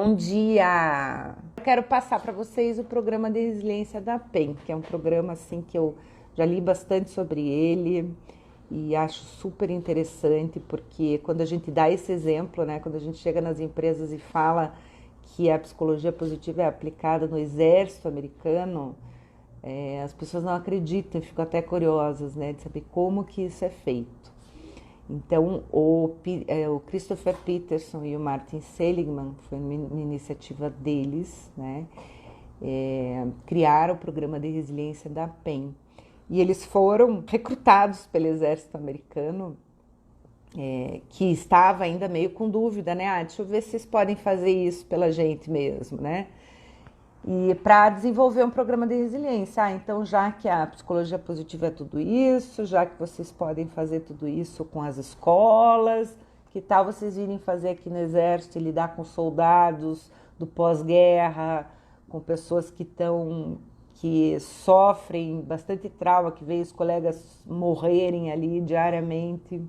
Bom dia! Eu quero passar para vocês o programa de resiliência da PEN, que é um programa assim que eu já li bastante sobre ele e acho super interessante, porque quando a gente dá esse exemplo, né, quando a gente chega nas empresas e fala que a psicologia positiva é aplicada no exército americano, as pessoas não acreditam e ficam até curiosas, né, de saber como que isso é feito. Então, o Christopher Peterson e o Martin Seligman, foi uma iniciativa deles, né, criaram o programa de resiliência da PEN. E eles foram recrutados pelo exército americano, que estava ainda meio com dúvida, né? Deixa eu ver se vocês podem fazer isso pela gente mesmo, né? E para desenvolver um programa de resiliência. Então, já que a psicologia positiva é tudo isso, já que vocês podem fazer tudo isso com as escolas, que tal vocês irem fazer aqui no Exército e lidar com soldados do pós-guerra, com pessoas que sofrem bastante trauma, que veem os colegas morrerem ali diariamente.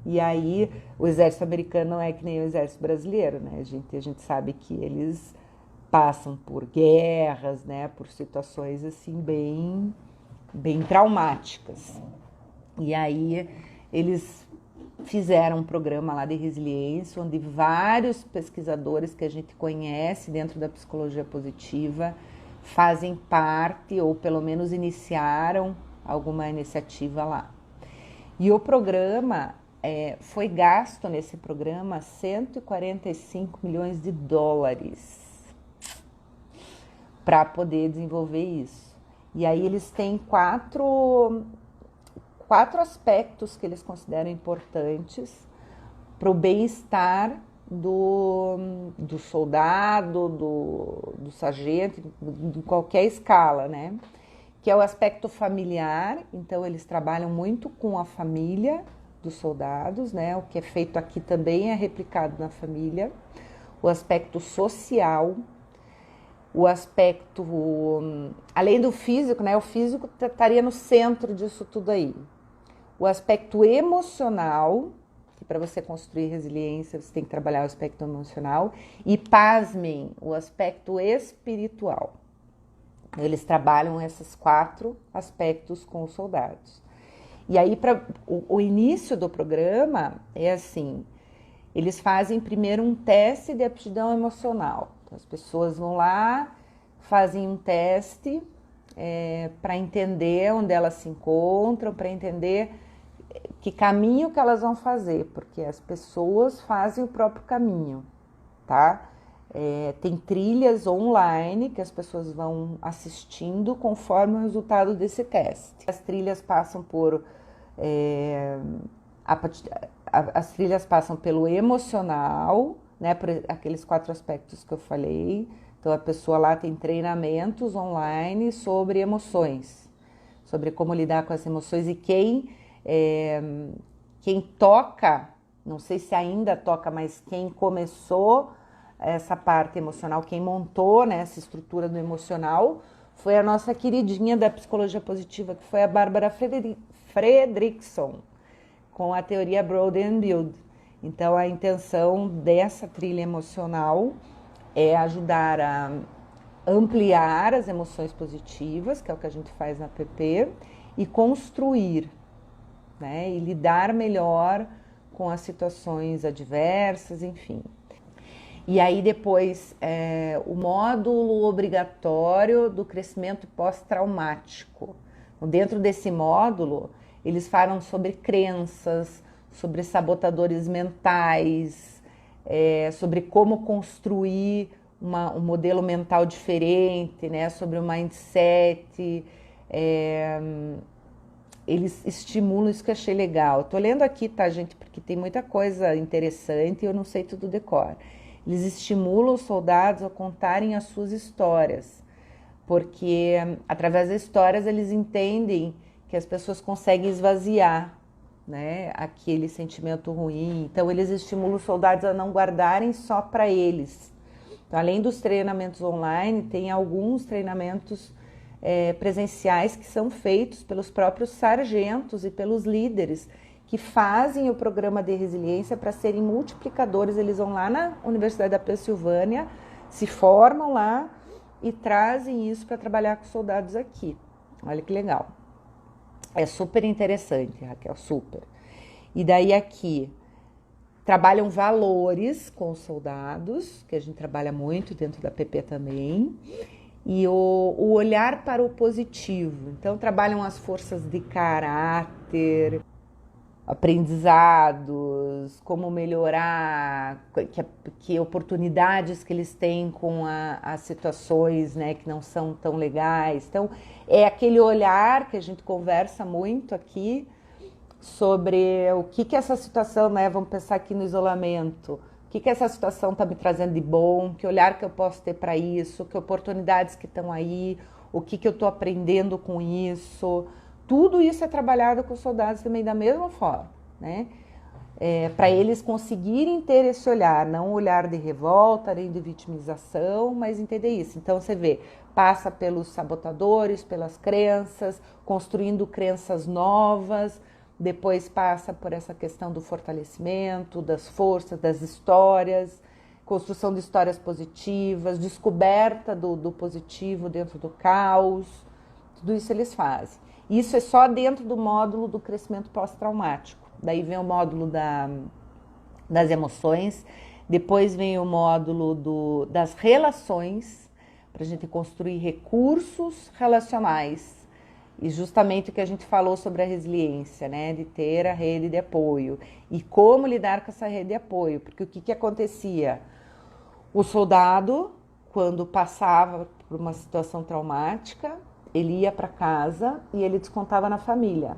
E aí, o Exército americano não é que nem o Exército brasileiro, né? A gente sabe que eles passam por guerras, né, por situações assim bem traumáticas. E aí eles fizeram um programa lá de resiliência, onde vários pesquisadores que a gente conhece dentro da psicologia positiva fazem parte, ou pelo menos iniciaram alguma iniciativa lá. E o programa, foi gasto nesse programa 145 milhões de dólares para poder desenvolver isso. E aí eles têm quatro aspectos que eles consideram importantes para o bem-estar do soldado, do sargento, de qualquer escala, né? Que é o aspecto familiar. Então eles trabalham muito com a família dos soldados, né? O que é feito aqui também é replicado na família. O aspecto social, o aspecto, além do físico, né? O físico estaria no centro disso tudo aí. O aspecto emocional, que para você construir resiliência, você tem que trabalhar o aspecto emocional. E, pasmem, o aspecto espiritual. Eles trabalham esses 4 aspectos com os soldados. E aí, o início do programa é assim, eles fazem primeiro um teste de aptidão emocional. Então, as pessoas vão lá, fazem um teste para entender onde elas se encontram, para entender que caminho que elas vão fazer, porque as pessoas fazem o próprio caminho, tá? Tem trilhas online que as pessoas vão assistindo conforme o resultado desse teste. As trilhas passam por as trilhas passam pelo emocional, né, por aqueles 4 aspectos que eu falei. Então a pessoa lá tem treinamentos online sobre emoções, sobre como lidar com as emoções, e quem toca, não sei se ainda toca, mas quem começou essa parte emocional, quem montou, né, essa estrutura do emocional, foi a nossa queridinha da psicologia positiva, que foi a Bárbara Fredrickson, com a teoria Broad and Build. Então, a intenção dessa trilha emocional é ajudar a ampliar as emoções positivas, que é o que a gente faz na PP, e construir, né, e lidar melhor com as situações adversas, enfim. E aí depois, o módulo obrigatório do crescimento pós-traumático. Dentro desse módulo, eles falam sobre crenças, sobre sabotadores mentais, sobre como construir um modelo mental diferente, né? Sobre o mindset. Eles estimulam, isso que eu achei legal. Estou lendo aqui, tá, gente? Porque tem muita coisa interessante e eu não sei tudo de cor. Eles estimulam os soldados a contarem as suas histórias, porque através das histórias eles entendem que as pessoas conseguem esvaziar, né, aquele sentimento ruim. Então eles estimulam os soldados a não guardarem só para eles. Então, além dos treinamentos online, tem alguns treinamentos presenciais que são feitos pelos próprios sargentos e pelos líderes que fazem o programa de resiliência para serem multiplicadores. Eles vão lá na Universidade da Pensilvânia se formam lá e trazem isso para trabalhar com soldados aqui. Olha que legal. É super interessante, Raquel, super. E daí aqui trabalham valores com os soldados, que a gente trabalha muito dentro da PP também, e o olhar para o positivo. Então trabalham as forças de caráter, aprendizados, como melhorar, que oportunidades que eles têm com as situações, né, que não são tão legais. Então, é aquele olhar que a gente conversa muito aqui sobre o que essa situação, né, vamos pensar aqui no isolamento, o que essa situação está me trazendo de bom, que olhar que eu posso ter para isso, que oportunidades que estão aí, o que eu estou aprendendo com isso. Tudo isso é trabalhado com os soldados também da mesma forma, né? Para eles conseguirem ter esse olhar, não um olhar de revolta, nem de vitimização, mas entender isso. Então você vê, passa pelos sabotadores, pelas crenças, construindo crenças novas, depois passa por essa questão do fortalecimento, das forças, das histórias, construção de histórias positivas, descoberta do positivo dentro do caos, tudo isso eles fazem. Isso é só dentro do módulo do crescimento pós-traumático. Daí vem o módulo das emoções, depois vem o módulo das relações, para a gente construir recursos relacionais. E justamente o que a gente falou sobre a resiliência, né? De ter a rede de apoio. E como lidar com essa rede de apoio. Porque o que acontecia? O soldado, quando passava por uma situação traumática, ele ia para casa e ele descontava na família.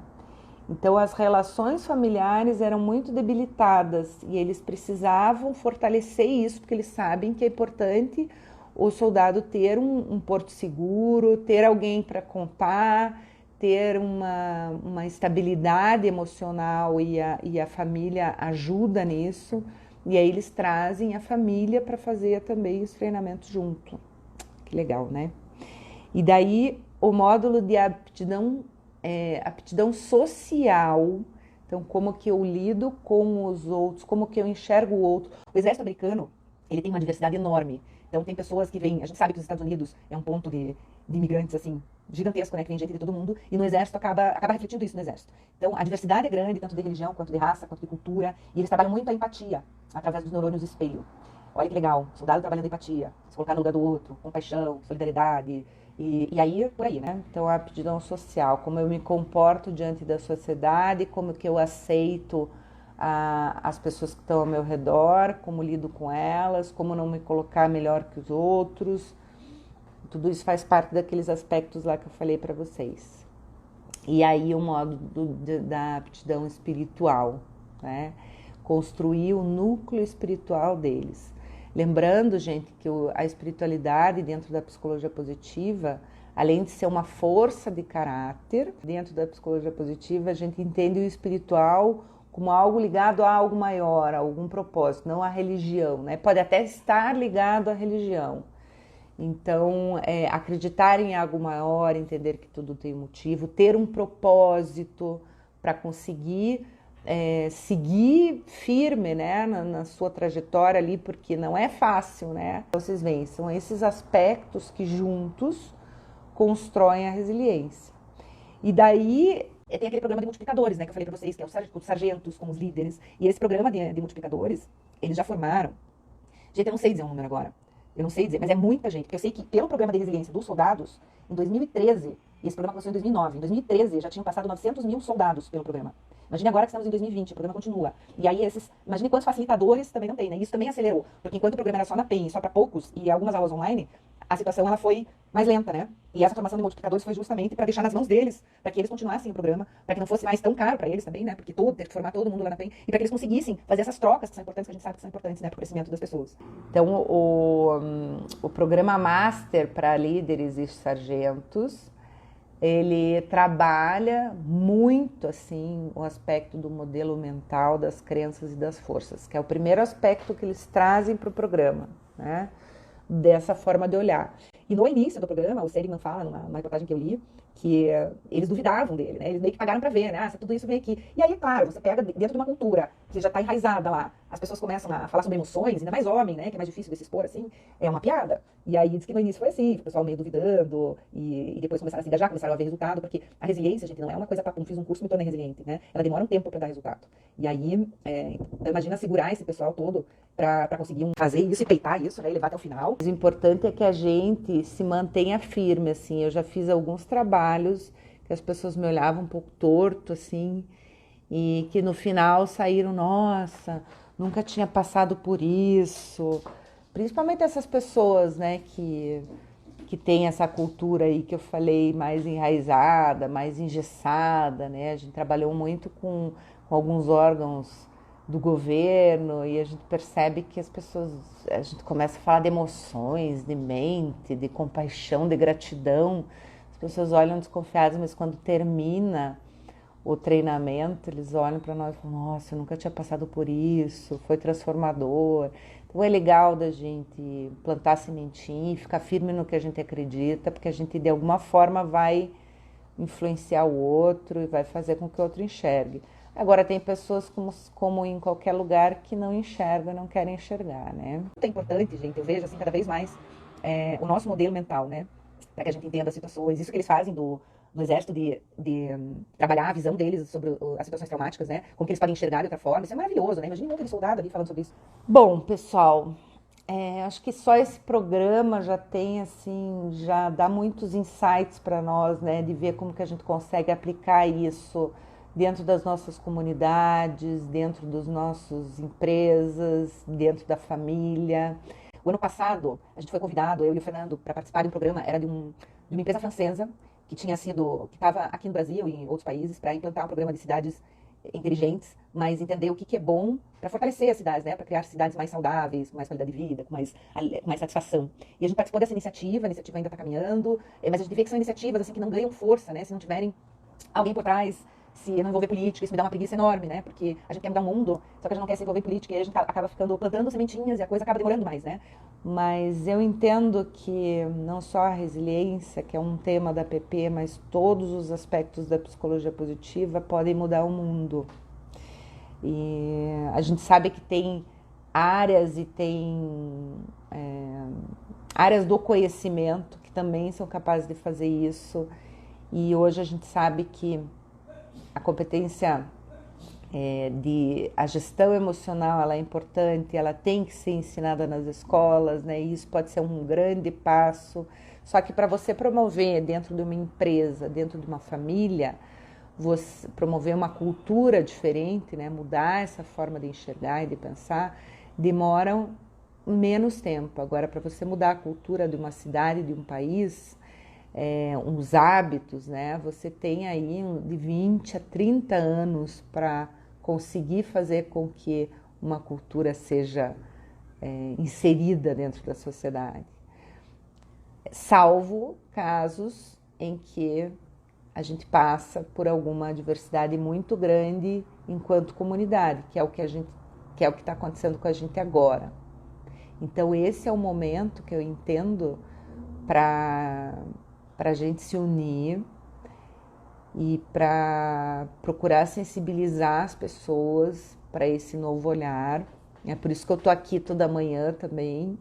Então as relações familiares eram muito debilitadas e eles precisavam fortalecer isso, porque eles sabem que é importante o soldado ter um porto seguro, ter alguém para contar, ter uma estabilidade emocional e a família ajuda nisso. E aí eles trazem a família para fazer também os treinamentos junto. Que legal, né? E daí o módulo de aptidão social, então como que eu lido com os outros, como que eu enxergo o outro. O exército americano, ele tem uma diversidade enorme, então tem pessoas que vêm, a gente sabe que os Estados Unidos é um ponto de imigrantes assim, gigantesco, né, que vem gente de todo mundo, e no exército acaba refletindo isso no exército. Então a diversidade é grande, tanto de religião, quanto de raça, quanto de cultura, e eles trabalham muito a empatia, através dos neurônios espelho. Olha que legal, soldado trabalhando a empatia, se colocar no lugar do outro, compaixão, solidariedade. E aí, por aí, né? Então, a aptidão social, como eu me comporto diante da sociedade, como que eu aceito as pessoas que estão ao meu redor, como lido com elas, como não me colocar melhor que os outros. Tudo isso faz parte daqueles aspectos lá que eu falei para vocês. E aí, o modo da aptidão espiritual, né? Construir o núcleo espiritual deles. Lembrando, gente, que a espiritualidade dentro da psicologia positiva, além de ser uma força de caráter, dentro da psicologia positiva a gente entende o espiritual como algo ligado a algo maior, a algum propósito, não a religião, né? Pode até estar ligado à religião. Então, acreditar em algo maior, entender que tudo tem um motivo, ter um propósito para conseguir seguir firme, né, na sua trajetória ali, porque não é fácil, né? Vocês veem, são esses aspectos que juntos constroem a resiliência. E daí tem aquele programa de multiplicadores, né, que eu falei para vocês, que é os sargentos com os líderes. E esse programa de multiplicadores, eles já formaram. Gente, eu não sei dizer um número agora. Eu não sei dizer, mas é muita gente. Porque eu sei que pelo programa de resiliência dos soldados, em 2013, e esse programa começou em 2009, em 2013 já tinham passado 900 mil soldados pelo programa. Imagine agora que estamos em 2020, o programa continua. E aí imagine quantos facilitadores também não tem, né? Isso também acelerou. Porque enquanto o programa era só na PEN, só para poucos, e algumas aulas online, a situação ela foi mais lenta, né? E essa formação de multiplicadores foi justamente para deixar nas mãos deles, para que eles continuassem o programa, para que não fosse mais tão caro para eles também, né? Porque ter que formar todo mundo lá na PEN, e para que eles conseguissem fazer essas trocas que são importantes, que a gente sabe que são importantes, né? Para o crescimento das pessoas. Então, o programa Master para líderes e sargentos, ele trabalha muito assim o aspecto do modelo mental, das crenças e das forças, que é o primeiro aspecto que eles trazem para o programa, né? Dessa forma de olhar. E no início do programa, o Seligman fala, numa reportagem que eu li, que eles duvidavam dele, né? Eles meio que pagaram para ver, né? Ah, tudo isso vem aqui. E aí, claro, você pega dentro de uma cultura que já está enraizada lá, as pessoas começam a falar sobre emoções, ainda mais homem, né? Que é mais difícil de se expor, assim, é uma piada. E aí diz que no início foi assim, o pessoal meio duvidando, e depois começaram a se engajar, começaram a ver resultado, porque a resiliência, gente, não é uma coisa, não fiz um curso e me tornei resiliente, né? Ela demora um tempo para dar resultado. E aí, imagina segurar esse pessoal todo para conseguir fazer isso e peitar isso, né? E levar até o final. O importante é que a gente se mantenha firme, assim. Eu já fiz alguns trabalhos que as pessoas me olhavam um pouco torto, assim, e que no final saíram, nossa, nunca tinha passado por isso. Principalmente essas pessoas, né, que tem essa cultura aí que eu falei mais enraizada, mais engessada, né? A gente trabalhou muito com alguns órgãos do governo e a gente percebe que as pessoas, a gente começa a falar de emoções, de mente, de compaixão, de gratidão. As pessoas olham desconfiadas, mas quando termina o treinamento, eles olham para nós e falam, nossa, eu nunca tinha passado por isso, foi transformador. Então é legal da gente plantar sementinha e ficar firme no que a gente acredita, porque a gente de alguma forma vai influenciar o outro e vai fazer com que o outro enxergue. Agora tem pessoas como em qualquer lugar que não enxergam, não querem enxergar, né? É importante, gente, eu vejo assim cada vez mais o nosso modelo mental, né? Para que a gente entenda as situações, isso que eles fazem do exército de trabalhar a visão deles sobre as situações traumáticas, né? Como que eles podem enxergar de outra forma, isso é maravilhoso, né? Imagina um monte de soldado ali falando sobre isso. Bom, pessoal, acho que só esse programa já tem, assim, já dá muitos insights para nós, né? De ver como que a gente consegue aplicar isso dentro das nossas comunidades, dentro das nossas empresas, dentro da família. O ano passado, a gente foi convidado, eu e o Fernando, para participar de um programa, era de uma empresa francesa, que estava aqui no Brasil e em outros países, para implantar um programa de cidades inteligentes, mas entender o que é bom para fortalecer as cidades, né? Para criar cidades mais saudáveis, com mais qualidade de vida, com mais satisfação. E a gente participou dessa iniciativa, a iniciativa ainda está caminhando, mas a gente vê que são iniciativas assim, que não ganham força, né? Se não tiverem alguém por trás, se não envolver política, isso me dá uma preguiça enorme, né? Porque a gente quer mudar o mundo, só que a gente não quer se envolver em política e aí a gente acaba plantando sementinhas e a coisa acaba demorando mais, né? Mas eu entendo que não só a resiliência, que é um tema da PP, mas todos os aspectos da psicologia positiva podem mudar o mundo. E a gente sabe que tem áreas e tem áreas do conhecimento que também são capazes de fazer isso. E hoje a gente sabe que a competência a gestão emocional, ela é importante, ela tem que ser ensinada nas escolas, né? E isso pode ser um grande passo. Só que para você promover dentro de uma empresa, dentro de uma família, você promover uma cultura diferente, né? Mudar essa forma de enxergar e de pensar, demoram menos tempo. Agora, para você mudar a cultura de uma cidade, de um país, uns hábitos, né? Você tem aí de 20 a 30 anos para conseguir fazer com que uma cultura seja inserida dentro da sociedade. Salvo casos em que a gente passa por alguma adversidade muito grande enquanto comunidade, que é o que está acontecendo com a gente agora. Então esse é o momento que eu entendo para a gente se unir e para procurar sensibilizar as pessoas para esse novo olhar. É por isso que eu estou aqui toda manhã também,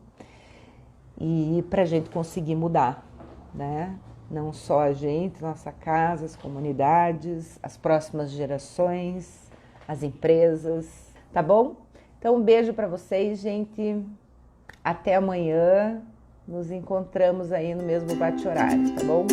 e para a gente conseguir mudar, né? Não só a gente, nossa casa, as comunidades, as próximas gerações, as empresas, tá bom? Então um beijo para vocês, gente. Até amanhã. Nos encontramos aí no mesmo bate-horário, tá bom?